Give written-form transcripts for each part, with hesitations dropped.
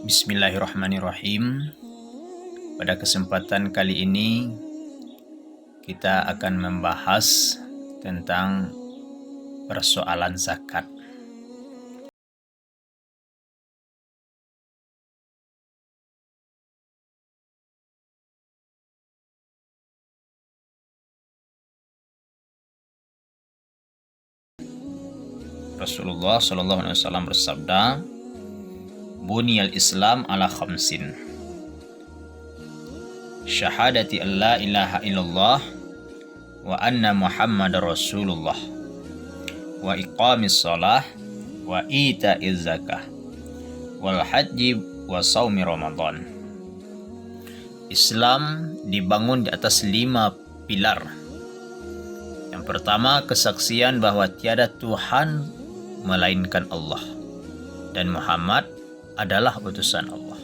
Bismillahirrahmanirrahim. Pada kesempatan kali ini kita akan membahas tentang persoalan zakat. Rasulullah SAW bersabda, "Buniyal Islam ala khamsin. Syahadati an la ilaha illallah wa anna Muhammadar Rasulullah wa iqamis shalah wa ita'iz zakah wal haji wa saumi Ramadan." Islam dibangun di atas 5 pilar. Yang pertama, kesaksian bahwa tiada Tuhan melainkan Allah dan Muhammad adalah utusan Allah.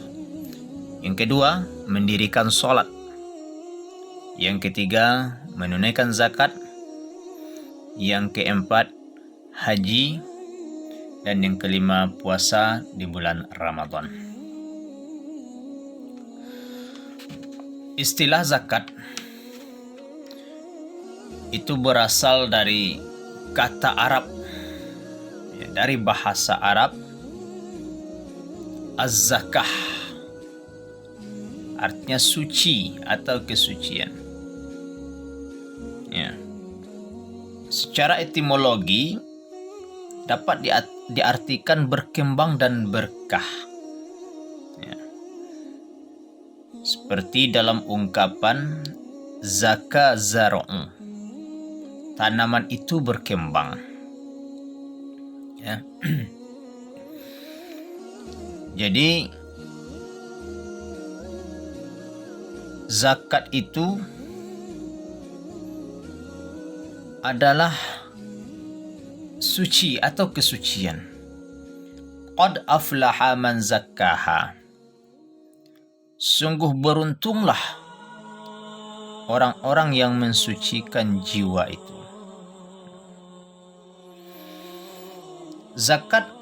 Yang kedua, mendirikan sholat. Yang ketiga, menunaikan zakat. Yang keempat, haji. Dan yang kelima, puasa di bulan Ramadan. Istilah zakat itu berasal dari kata Arab, dari bahasa Arab, az-zakah, artinya suci atau kesucian. Secara etimologi dapat diartikan berkembang dan berkah. Seperti dalam ungkapan zaka zar'u, tanaman itu berkembang. Jadi zakat itu adalah suci atau kesucian. Qad aflaha man zakkaha. Sungguh beruntunglah orang-orang yang mensucikan jiwa itu. Zakat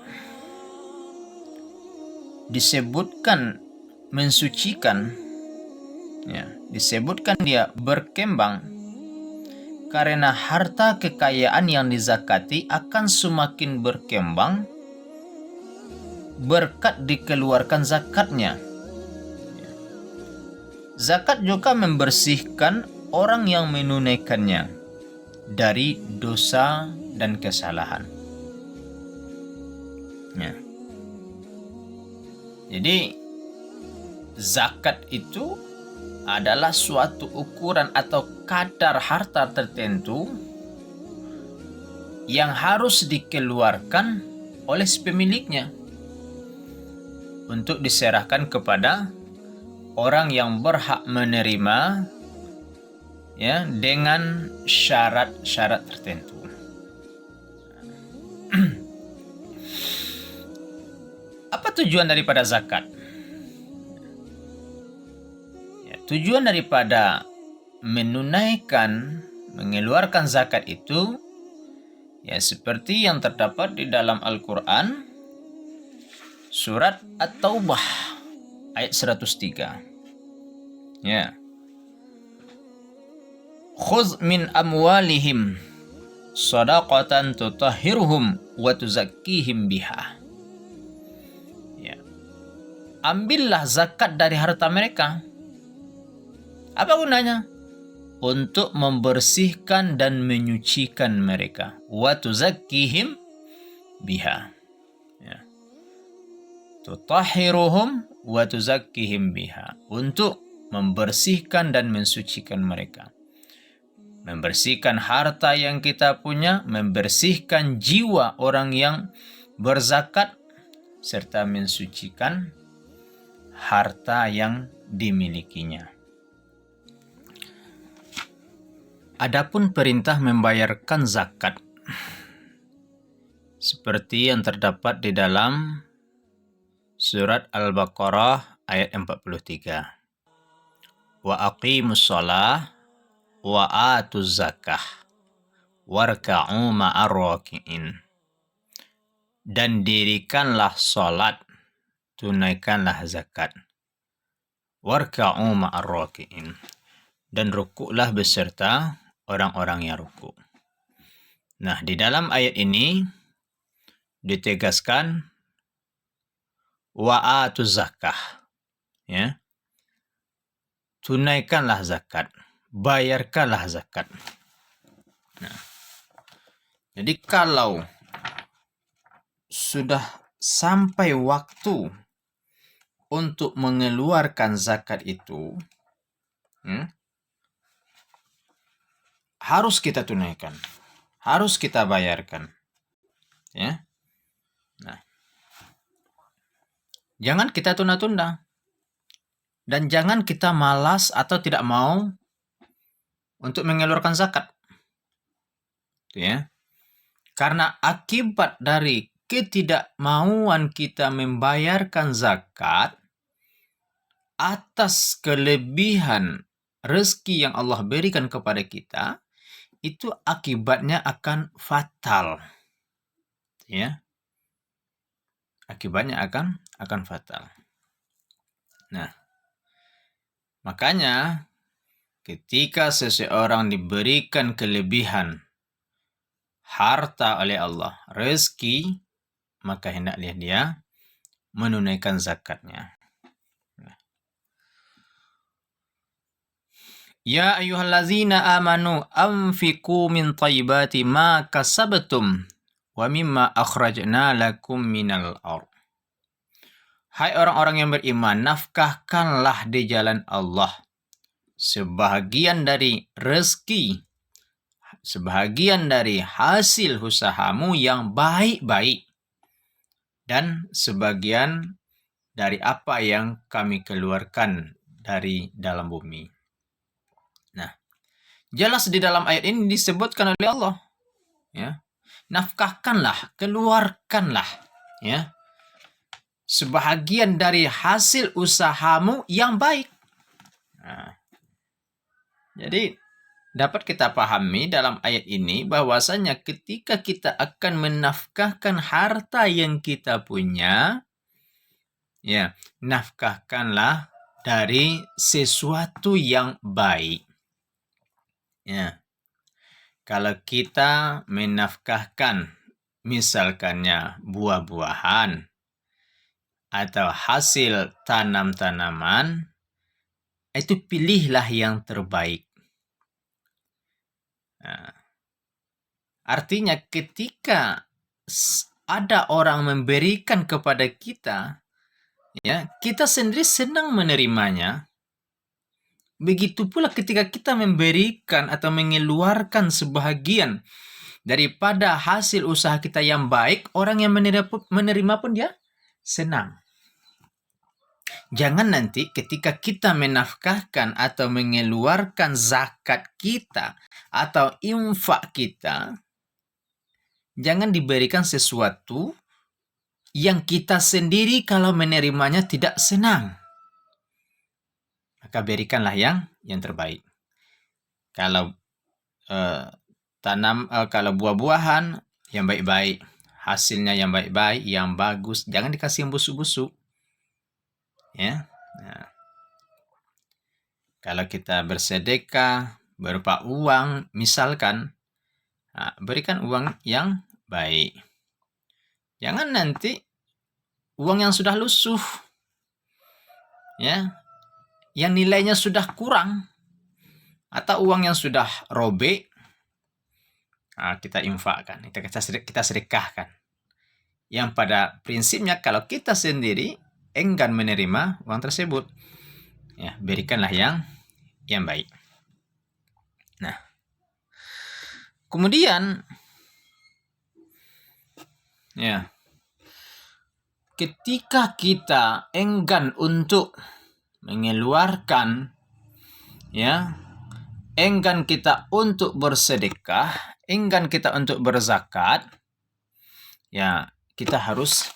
disebutkan mensucikan, disebutkan dia berkembang karena harta kekayaan yang dizakati akan semakin berkembang berkat dikeluarkan zakatnya. Zakat juga membersihkan orang yang menunaikannya dari dosa dan kesalahan. Jadi zakat itu adalah suatu ukuran atau kadar harta tertentu yang harus dikeluarkan oleh pemiliknya untuk diserahkan kepada orang yang berhak menerima, dengan syarat-syarat tertentu. Apa tujuan daripada zakat? Tujuan daripada mengeluarkan zakat itu, seperti yang terdapat di dalam Al-Quran, surat At-Taubah ayat 103. Khudz min amwalihim shadaqatan tutahhiruhum wa tuzakkihim biha. Ambillah zakat dari harta mereka. Apa gunanya? Untuk membersihkan dan menyucikan mereka. Wa tuzakkihim biha. Tutahhiruhum wa tuzakkihim biha. Untuk membersihkan dan mensucikan mereka. Membersihkan harta yang kita punya, membersihkan jiwa orang yang berzakat, serta mensucikan harta yang dimilikinya. Adapun perintah membayarkan zakat seperti yang terdapat di dalam surat Al-Baqarah ayat 43. Wa aqimus shalah wa atuz zakah warka'u ma'ar raki'in. Dan dirikanlah salat tunaikanlah zakat. Warka'u ma'ar raki'in, dan rukuklah beserta orang-orang yang rukuk. Nah, di dalam ayat ini ditegaskan wa'atu zakah, ya. Tunaikanlah zakat, bayarkanlah zakat. Nah, jadi kalau sudah sampai waktu untuk mengeluarkan zakat itu, harus kita tunaikan, harus kita bayarkan, ya. Nah, jangan kita tunda-tunda, dan jangan kita malas atau tidak mau untuk mengeluarkan zakat, ya. Karena akibat dari ketidakmauan kita membayarkan zakat atas kelebihan rezeki yang Allah berikan kepada kita, itu akibatnya akan fatal, ya. Akibatnya akan fatal. Nah, makanya ketika seseorang diberikan kelebihan harta oleh Allah, rezeki, maka hendaklah dia menunaikan zakatnya. Ya ayyuhallazina amanu anfiqu min thayyibati ma kasabtum wa mimma akhrajna lakum minal ardh. Hai orang-orang yang beriman, nafkahkanlah di jalan Allah sebahagian dari rezeki, sebahagian dari hasil usahamu yang baik-baik, dan sebagian dari apa yang kami keluarkan dari dalam bumi. Nah, jelas di dalam ayat ini disebutkan oleh Allah, ya, nafkahkanlah, keluarkanlah, ya, sebahagian dari hasil usahamu yang baik. Nah, jadi dapat kita pahami dalam ayat ini bahwasanya ketika kita akan menafkahkan harta yang kita punya, ya, nafkahkanlah dari sesuatu yang baik. Ya. Kalau kita menafkahkan misalkannya buah-buahan atau hasil tanam-tanaman, itu pilihlah yang terbaik. Nah, artinya ketika ada orang memberikan kepada kita, ya, kita sendiri senang menerimanya. Begitu pula ketika kita memberikan atau mengeluarkan sebahagian daripada hasil usaha kita yang baik, orang yang menerima pun dia senang. Jangan nanti ketika kita menafkahkan atau mengeluarkan zakat kita atau infak kita, jangan diberikan sesuatu yang kita sendiri kalau menerimanya tidak senang. Maka berikanlah yang terbaik. Kalau kalau buah-buahan yang baik-baik, hasilnya yang baik-baik, yang bagus, jangan dikasih yang busuk-busuk, ya. Nah, kalau kita bersedekah berupa uang, misalkan, berikan uang yang baik. Jangan nanti uang yang sudah lusuh, ya, yang nilainya sudah kurang, atau uang yang sudah robek, kita infakkan, kita sedekahkan. Yang pada prinsipnya kalau kita sendiri enggan menerima uang tersebut, ya, berikanlah yang baik. Nah, kemudian, ya, ketika kita enggan untuk mengeluarkan, ya, enggan kita untuk bersedekah, enggan kita untuk berzakat, ya, kita harus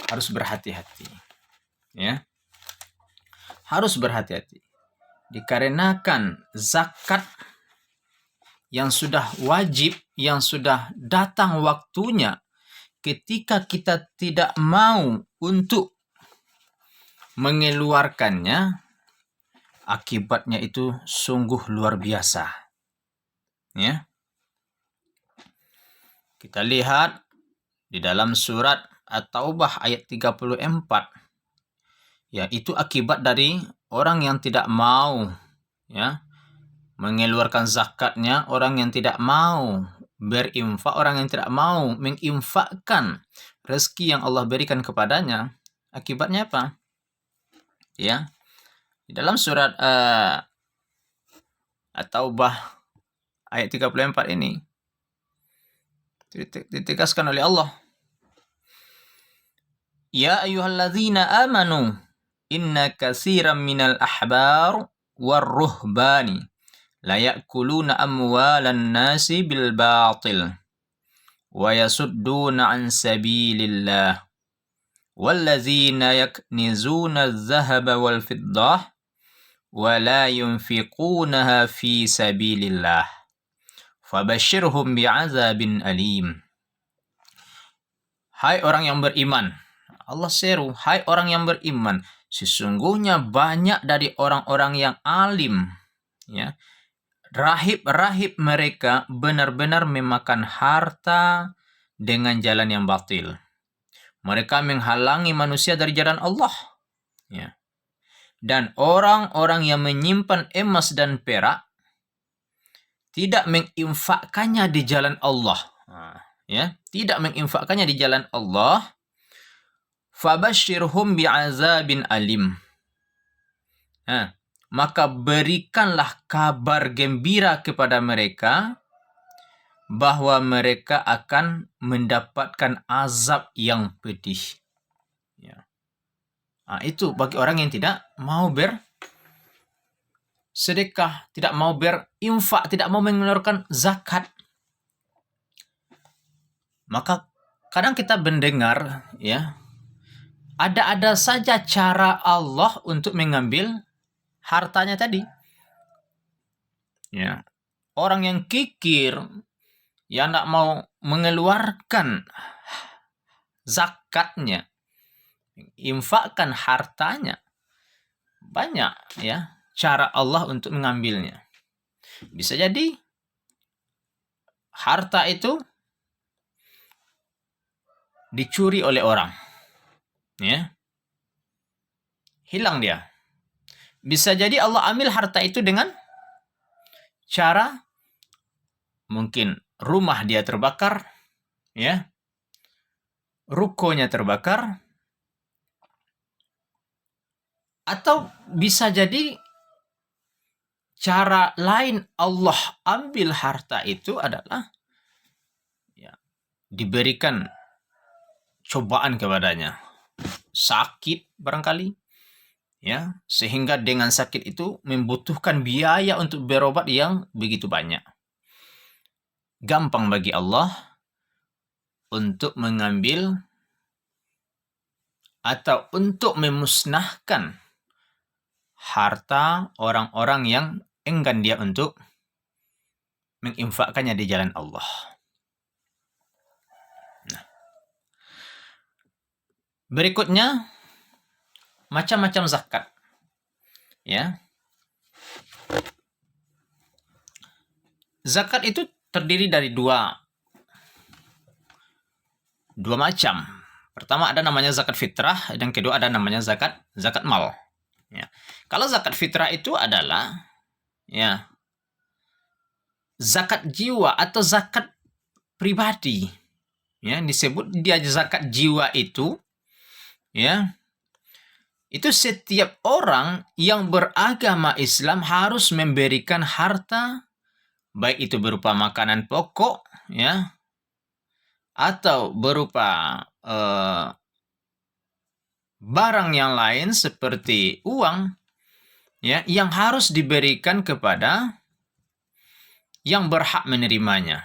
berhati-hati, ya, harus berhati-hati. Dikarenakan zakat yang sudah wajib, yang sudah datang waktunya, ketika kita tidak mau untuk mengeluarkannya akibatnya itu sungguh luar biasa. Ya. Kita lihat di dalam surat At-Taubah ayat 34. Ya, itu akibat dari orang yang tidak mau ya mengeluarkan zakatnya, orang yang tidak mau berinfak, orang yang tidak mau menginfakkan rezeki yang Allah berikan kepadanya. Akibatnya apa? Ya. Di dalam surat At-Taubah ayat 34 ini ditegaskan oleh Allah, ya ayyuhalladzina amanu inna katsiran minal ahbar warruhbani la ya'kuluna amwalan nasi bil batil wa yasudduna an sabilillah walladzina yaknizuna adh-dhahaba wal fiddah wa la yunfiqunaha fi sabilillah fabashshirhum bi'adzabin alim. Hai orang yang beriman, Allah seru, hai orang yang beriman, sesungguhnya banyak dari orang-orang yang alim, ya, rahib-rahib mereka benar-benar memakan harta dengan jalan yang batil. Mereka menghalangi manusia dari jalan Allah, ya. Dan orang-orang yang menyimpan emas dan perak tidak menginfakkannya di jalan Allah, ya, tidak menginfakkannya di jalan Allah, fabashshirhum bi'adzabin alim. Maka berikanlah kabar gembira kepada mereka bahwa mereka akan mendapatkan azab yang pedih. Ya. Itu bagi orang yang tidak mau bersedekah, tidak mau berinfak, tidak mau mengeluarkan zakat. Maka kadang kita mendengar, ya, ada saja cara Allah untuk mengambil hartanya tadi. Ya. Orang yang kikir, yang tidak mau mengeluarkan zakatnya, infakkan hartanya, banyak ya cara Allah untuk mengambilnya. Bisa jadi harta itu dicuri oleh orang, ya, hilang dia. Bisa jadi Allah ambil harta itu dengan cara mungkin rumah dia terbakar, ya, rukonya terbakar, atau bisa jadi cara lain Allah ambil harta itu adalah, ya, diberikan cobaan kepadanya, sakit barangkali, ya, sehingga dengan sakit itu membutuhkan biaya untuk berobat yang begitu banyak. Gampang bagi Allah untuk mengambil atau untuk memusnahkan harta orang-orang yang enggan dia untuk menginfakkannya di jalan Allah. Nah, berikutnya macam-macam zakat, ya. Zakat itu terdiri dari dua macam. Pertama ada namanya zakat fitrah, dan kedua ada namanya zakat mal. Ya. Kalau zakat fitrah itu adalah, ya, zakat jiwa atau zakat pribadi. Ya, disebut dia zakat jiwa itu, ya. Itu setiap orang yang beragama Islam harus memberikan harta, baik itu berupa makanan pokok, ya, atau berupa barang yang lain seperti uang, ya, yang harus diberikan kepada yang berhak menerimanya.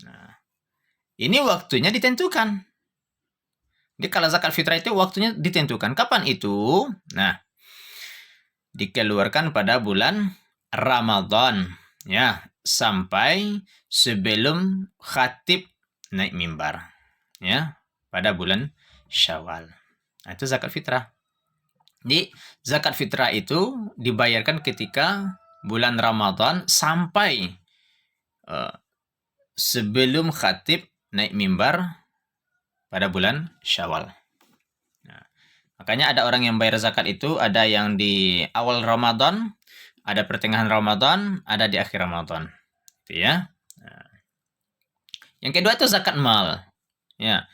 Nah, ini waktunya ditentukan. Jadi kalau zakat fitrah itu waktunya ditentukan. Kapan itu? Nah, dikeluarkan pada bulan Ramadan, ya, sampai sebelum khatib naik mimbar, ya, pada bulan Syawal. Nah, itu zakat fitrah. Jadi zakat fitrah itu dibayarkan ketika bulan Ramadan sampai sebelum khatib naik mimbar pada bulan Syawal. Nah, makanya ada orang yang bayar zakat itu, ada yang di awal Ramadan, ada pertengahan Ramadan, ada di akhir Ramadan. Itu ya. Nah, yang kedua itu zakat mal. Ya.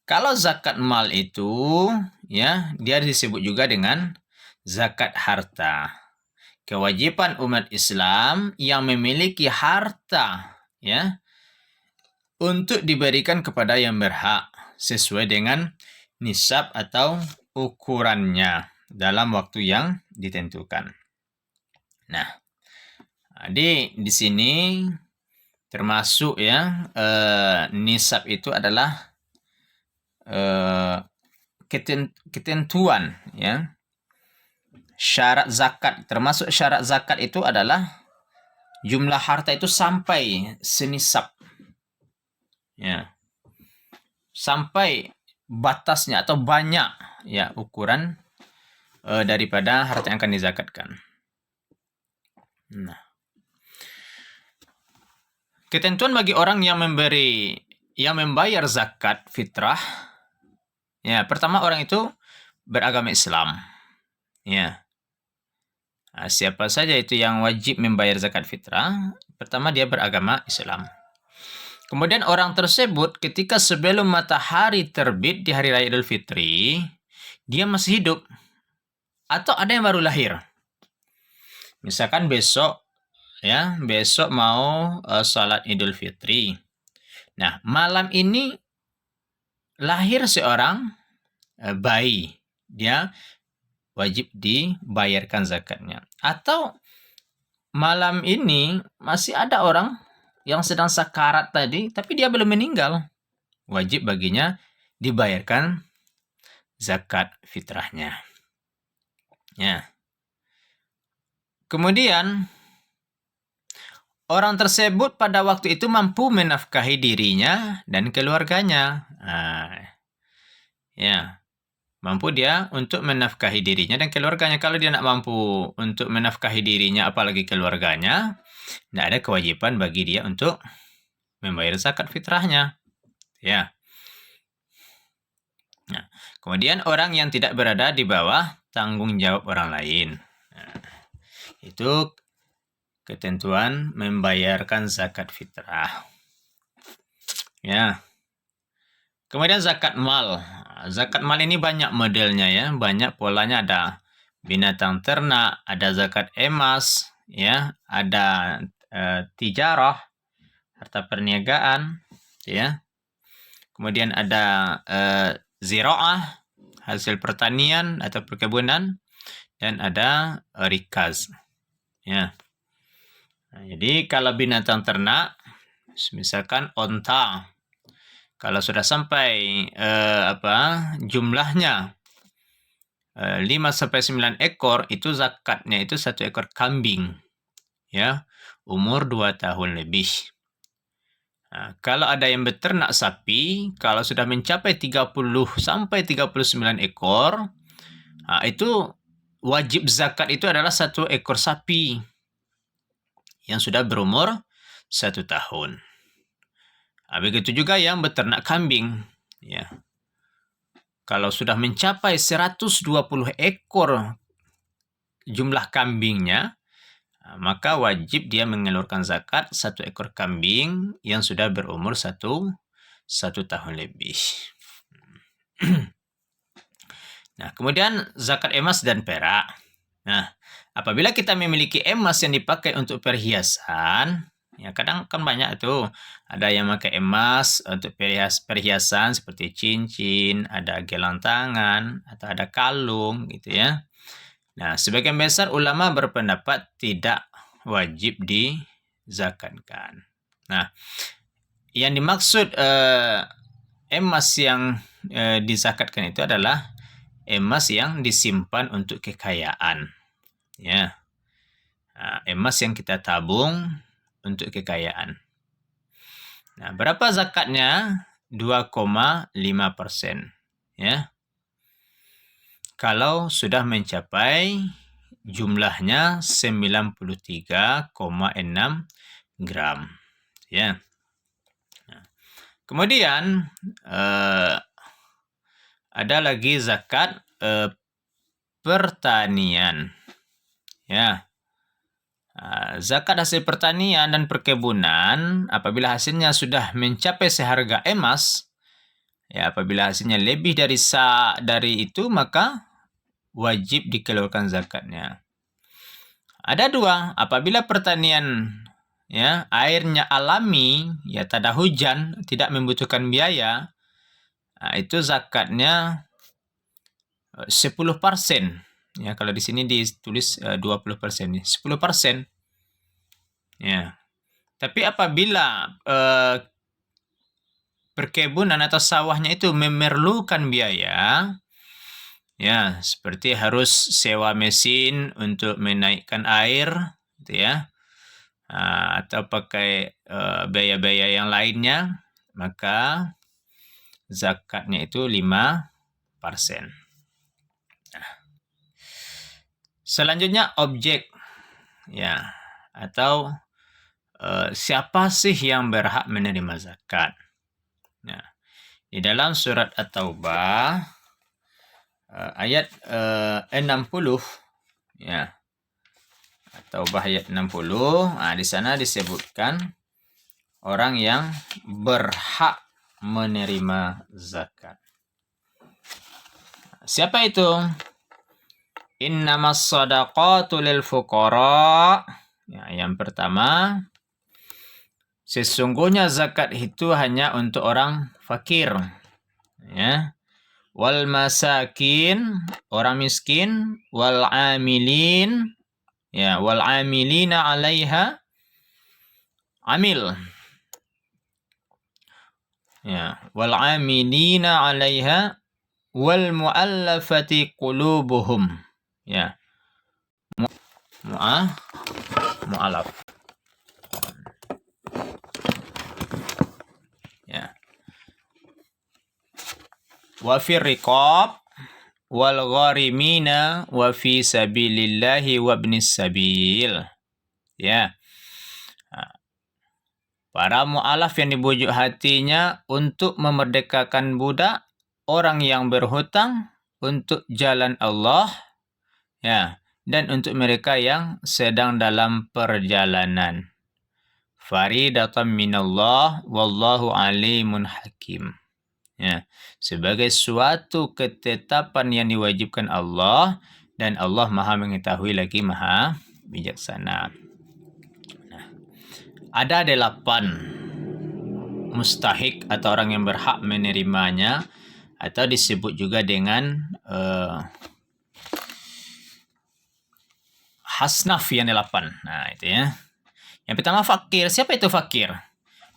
Kalau zakat mal itu ya, dia disebut juga dengan zakat harta. Kewajiban umat Islam yang memiliki harta ya untuk diberikan kepada yang berhak sesuai dengan nisab atau ukurannya dalam waktu yang ditentukan. Nah, di sini termasuk ya nisab itu adalah ketentuan ya. Syarat zakat, termasuk syarat zakat itu adalah jumlah harta itu sampai senisab. Ya. Sampai batasnya atau banyak ya ukuran daripada harta yang akan dizakatkan. Nah, ketentuan bagi orang yang membayar zakat fitrah. Ya, pertama orang itu beragama Islam. Ya. Nah, siapa saja itu yang wajib membayar zakat fitrah? Pertama dia beragama Islam. Kemudian orang tersebut ketika sebelum matahari terbit di hari raya Idul Fitri, dia masih hidup. Atau ada yang baru lahir. Misalkan besok mau salat Idul Fitri. Nah, malam ini lahir seorang bayi. Dia wajib dibayarkan zakatnya. Atau malam ini masih ada orang yang sedang sakarat tadi, tapi dia belum meninggal. Wajib baginya dibayarkan zakat fitrahnya. Ya. Kemudian orang tersebut pada waktu itu mampu menafkahi dirinya dan keluarganya. Ya. Mampu dia untuk menafkahi dirinya dan keluarganya. Kalau dia tidak mampu untuk menafkahi dirinya apalagi keluarganya, tidak ada kewajiban bagi dia untuk membayar zakat fitrahnya. Ya. Nah, kemudian orang yang tidak berada di bawah tanggung jawab orang lain. Nah, itu ketentuan membayarkan zakat fitrah. Ya. Kemudian zakat mal. Zakat mal ini banyak modelnya ya, banyak polanya, ada binatang ternak, ada zakat emas, ya, ada tijarah, harta perniagaan, ya. Kemudian ada ziraah, hasil pertanian atau perkebunan, dan ada rikaz. Ya. Nah, jadi kalau binatang ternak, misalkan onta, kalau sudah sampai jumlahnya 5-9 ekor, itu zakatnya itu 1 ekor kambing. Ya, umur 2 tahun lebih. Nah, kalau ada yang beternak sapi, kalau sudah mencapai 30-39 ekor, itu wajib zakat itu adalah 1 ekor sapi yang sudah berumur 1 tahun. Begitu juga yang beternak kambing. Ya. Kalau sudah mencapai 120 ekor jumlah kambingnya, maka wajib dia mengeluarkan zakat 1 ekor kambing yang sudah berumur 1 tahun lebih. Nah, kemudian zakat emas dan perak. Nah, apabila kita memiliki emas yang dipakai untuk perhiasan, ya kadang kan banyak tuh, ada yang pakai emas untuk perhiasan seperti cincin, ada gelang tangan, atau ada kalung gitu ya. Nah, sebagian besar ulama berpendapat tidak wajib dizakatkan. Nah, yang dimaksud emas yang dizakatkan itu adalah emas yang disimpan untuk kekayaan. Ya. Emas yang kita tabung untuk kekayaan. Nah, berapa zakatnya? 2,5%. Ya. kalau sudah mencapai jumlahnya 93,6 gram. Ya. Kemudian ada lagi zakat pertanian. Ya. Zakat hasil pertanian dan perkebunan apabila hasilnya sudah mencapai seharga emas, ya, apabila hasilnya lebih dari itu, maka wajib dikeluarkan zakatnya. Ada dua, apabila pertanian, ya, airnya alami, ya, tak ada hujan, tidak membutuhkan biaya, itu zakatnya 10%. Ya, kalau di sini ditulis 20%, 10%. Ya. Tapi apabila perkebunan atau sawahnya itu memerlukan biaya, ya, seperti harus sewa mesin untuk menaikkan air, gitu ya, atau pakai biaya-biaya yang lainnya, maka zakatnya itu 5%. Selanjutnya objek, ya, atau siapa sih yang berhak menerima zakat? Nah, di dalam surat At-Taubah ayat 60, ya, At-Taubah ayat 60, di sana disebutkan orang yang berhak menerima zakat. Siapa itu? Innamas shadaqatu lil fuqara. Ya, yang pertama, sesungguhnya zakat itu hanya untuk orang fakir. Ya. Wal masakin, orang miskin, wal amilin, ya, wal amilina 'alaiha, amil. Ya, wal amilina 'alaiha wal mu'allafati qulubuhum. Ya. Mu'alaf. Ya. Wa fir riqab wal gharimina wa fi sabilillahi wa ibnis sabil. Ya. Para mu'alaf yang dibujuk hatinya untuk memerdekakan budak, orang yang berhutang untuk jalan Allah, ya, dan untuk mereka yang sedang dalam perjalanan. Faridatan minallah wallahu alimun hakim. Ya, sebagai suatu ketetapan yang diwajibkan Allah, dan Allah Maha mengetahui lagi Maha bijaksana. Nah, ada 8 mustahik atau orang yang berhak menerimanya, atau disebut juga dengan hasnaf yang 8. Nah, itu ya. Yang pertama fakir. Siapa itu fakir?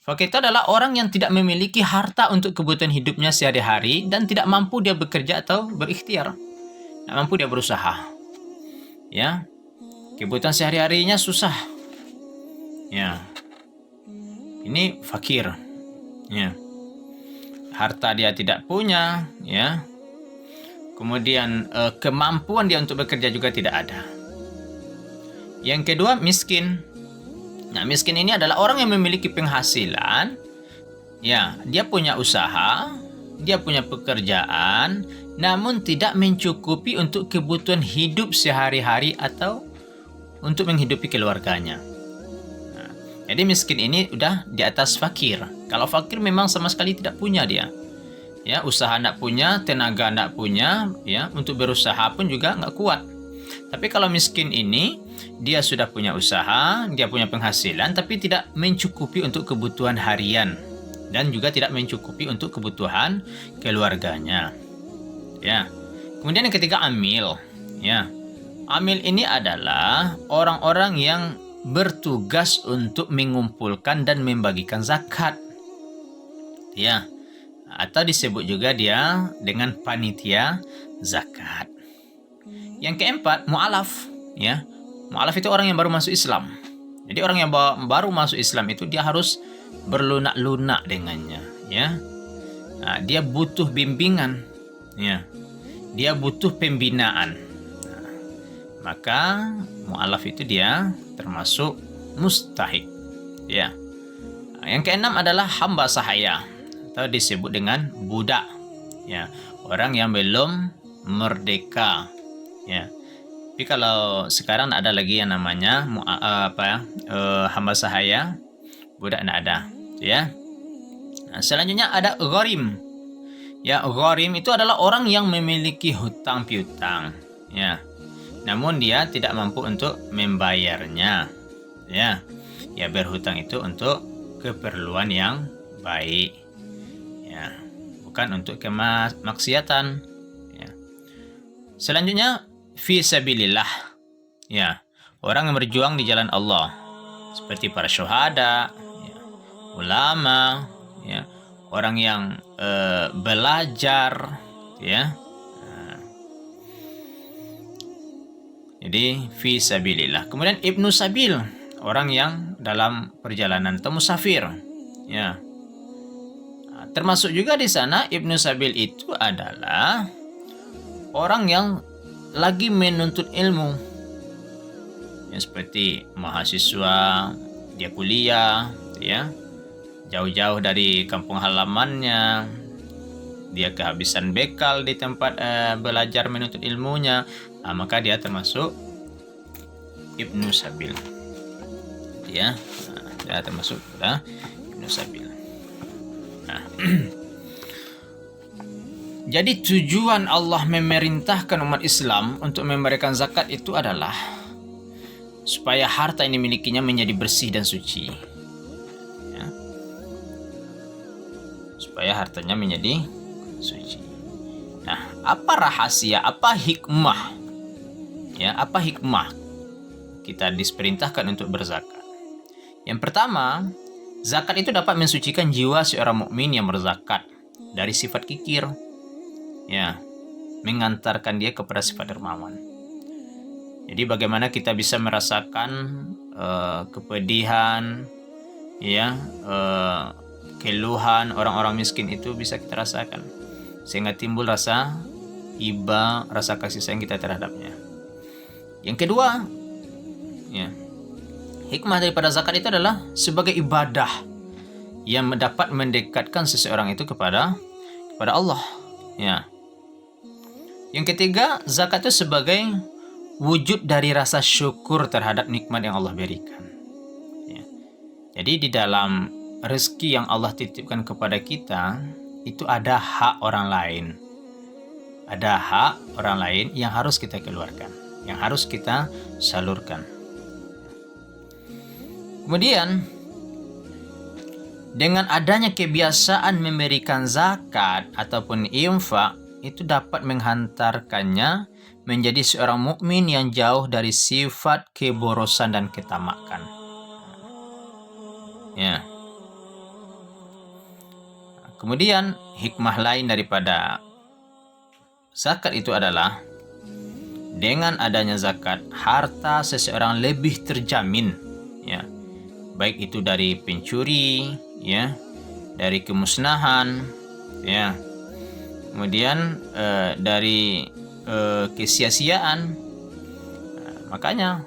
Fakir itu adalah orang yang tidak memiliki harta untuk kebutuhan hidupnya sehari-hari dan tidak mampu dia bekerja atau berikhtiar. Tidak mampu dia berusaha. Ya. Kebutuhan sehari-harinya susah. Ya. Ini fakir. Ya. Harta dia tidak punya, ya. Kemudian kemampuan dia untuk bekerja juga tidak ada. Yang kedua, miskin. Nah, miskin ini adalah orang yang memiliki penghasilan, ya, dia punya usaha, dia punya pekerjaan, namun tidak mencukupi untuk kebutuhan hidup sehari-hari atau untuk menghidupi keluarganya. Nah, jadi miskin ini udah di atas fakir. Kalau fakir memang sama sekali tidak punya dia. Ya, usaha tidak punya, tenaga tidak punya, ya, untuk berusaha pun juga nggak kuat. Tapi kalau miskin ini, dia sudah punya usaha, dia punya penghasilan, tapi tidak mencukupi untuk kebutuhan harian dan juga tidak mencukupi untuk kebutuhan keluarganya. Ya. Kemudian yang ketiga, amil. Ya. Amil ini adalah orang-orang yang bertugas untuk mengumpulkan dan membagikan zakat. Ya. Atau disebut juga dia dengan panitia zakat. Yang keempat, mu'alaf. Ya. Mu'alaf itu orang yang baru masuk Islam. Jadi orang yang baru masuk Islam itu dia harus berlunak-lunak dengannya, ya. Nah, dia butuh bimbingan, ya. dia butuh pembinaan. Nah, maka mu'alaf itu dia termasuk mustahik. Ya. Nah, yang keenam adalah hamba sahaya atau disebut dengan budak. Ya, orang yang belum merdeka. Ya. Tapi kalau sekarang ada lagi yang namanya hamba sahaya, budak tidak ada. Ya. Nah, selanjutnya ada gharim. Ya, gharim itu adalah orang yang memiliki hutang piutang. Ya. Namun dia tidak mampu untuk membayarnya. Ya. Ya, berhutang itu untuk keperluan yang baik. Ya. Bukan untuk kemaksiatan. Ya. Selanjutnya fi sabilillah. Ya. Orang yang berjuang di jalan Allah. Seperti para syuhada, ya, ulama, ya, orang yang belajar, ya. Jadi fi sabilillah. Kemudian ibnu sabil, orang yang dalam perjalanan atau musafir, ya. Termasuk juga di sana ibnu sabil itu adalah orang yang lagi menuntut ilmu, ya, seperti mahasiswa, dia kuliah, ya, jauh-jauh dari kampung halamannya, dia kehabisan bekal di tempat belajar menuntut ilmunya, maka dia termasuk ibnu sabil, ya. Dia termasuk ibnu sabil. Nah, jadi tujuan Allah memerintahkan umat Islam untuk memberikan zakat itu adalah supaya harta yang dimilikinya menjadi bersih dan suci. Ya. Supaya hartanya menjadi suci. Nah, apa rahasia, apa hikmah? Ya, apa hikmah kita diperintahkan untuk berzakat? Yang pertama, zakat itu dapat mensucikan jiwa seorang mukmin yang berzakat dari sifat kikir. Ya, mengantarkan dia kepada sifat dermawan. Jadi bagaimana kita bisa merasakan kepedihan, ya, keluhan orang-orang miskin itu bisa kita rasakan, sehingga timbul rasa iba, rasa kasih sayang kita terhadapnya. Yang kedua, ya, hikmah daripada zakat itu adalah sebagai ibadah yang dapat mendekatkan seseorang itu kepada Allah. Ya. Yang ketiga, zakat itu sebagai wujud dari rasa syukur terhadap nikmat yang Allah berikan. Ya. Jadi di dalam rezeki yang Allah titipkan kepada kita, itu ada hak orang lain. Ada hak orang lain yang harus kita keluarkan, yang harus kita salurkan. Kemudian, dengan adanya kebiasaan memberikan zakat ataupun infak, itu dapat menghantarkannya menjadi seorang mukmin yang jauh dari sifat keborosan dan ketamakan. Ya. Kemudian hikmah lain daripada zakat itu adalah dengan adanya zakat, harta seseorang lebih terjamin, ya. Baik itu dari pencuri, ya, dari kemusnahan, ya. Kemudian dari kesia-siaan. Makanya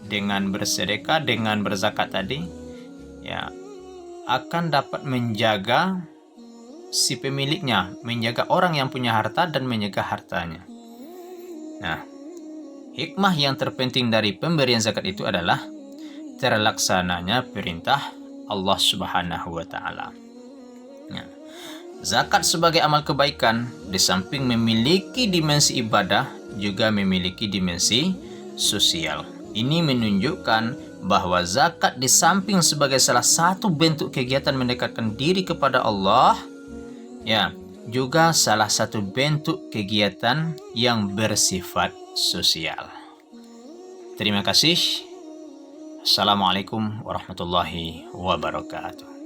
dengan bersedekah, dengan berzakat tadi, ya, akan dapat menjaga si pemiliknya, menjaga orang yang punya harta dan menjaga hartanya. Nah, hikmah yang terpenting dari pemberian zakat itu adalah terlaksananya perintah Allah Subhanahu wa taala. Nah, zakat sebagai amal kebaikan di samping memiliki dimensi ibadah juga memiliki dimensi sosial. Ini menunjukkan bahwa zakat di samping sebagai salah satu bentuk kegiatan mendekatkan diri kepada Allah, ya, juga salah satu bentuk kegiatan yang bersifat sosial. Terima kasih. Assalamualaikum warahmatullahi wabarakatuh.